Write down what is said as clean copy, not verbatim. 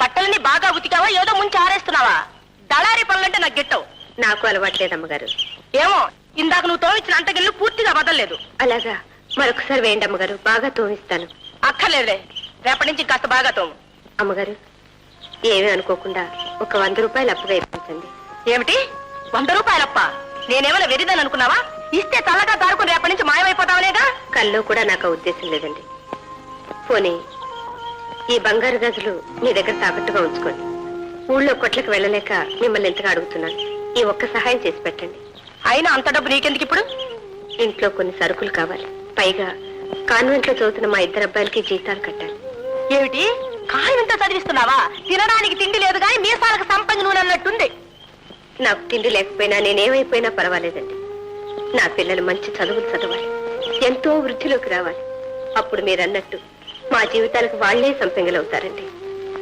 బట్టలని బాగా ఉతికావా ఏదో ముంచి ఆరేస్తున్నావా? దళారి పనులంటే నాకు గిట్టవు. నాకు అలవాట్లేదు అమ్మగారు. ఏమో ఇందాక నువ్వు తోమిచ్చిన అంటగిళ్ళు పూర్తిగా వదలలేదు. అలాగా, మరొకసారి వేయండి అమ్మగారు, బాగా తోమిస్తాను. అక్కర్లేదులే, రేపటి నుంచి కాస్త బాగా తోము. అమ్మగారు, ఏమీ అనుకోకుండా ఒక 100 రూపాయలు అప్పుగా ఇప్పించండి. ఏమిటి 100 రూపాయలప్ప? నేనేమైనా వెరిదని అనుకున్నావా? ఇస్తే చల్లగా తారుకుని రేపటి నుంచి మాయమైపోతావనేగా. కల్లో కూడా నాకు ఉద్దేశం లేదండి. పోనీ ఈ బంగారు గదులు మీ దగ్గర తాకట్టుగా ఉంచుకోండి. ఊళ్ళో కొట్లకు వెళ్ళలేక మిమ్మల్ని ఎంతగా అడుగుతున్నాను. ఈ ఒక్క సహాయం చేసి పెట్టండి. అయినా అంత డబ్బు నీకెందుకు ఇప్పుడు? ఇంట్లో కొన్ని సరుకులు కావాలి. పైగా కాన్వెంట్ లో చదువుతున్న మా 2 అబ్బాయిలకి జీతాలు కట్టాలి. ఏమిటి కాయమంతా చదివిస్తున్నావా? తినడానికి తిండి లేదు కానీ మీసాలకు సంపంగి నూనె అన్నట్టుంది. నాకు తిండి లేకపోయినా నేనేమైపోయినా పర్వాలేదండి. నా పిల్లలు మంచి చదువులు చదవాలి, ఎంతో వృద్ధిలోకి రావాలి. అప్పుడు మీరన్నట్టు మా జీవితాలకు వాళ్లే సంపెంగలవుతారండి.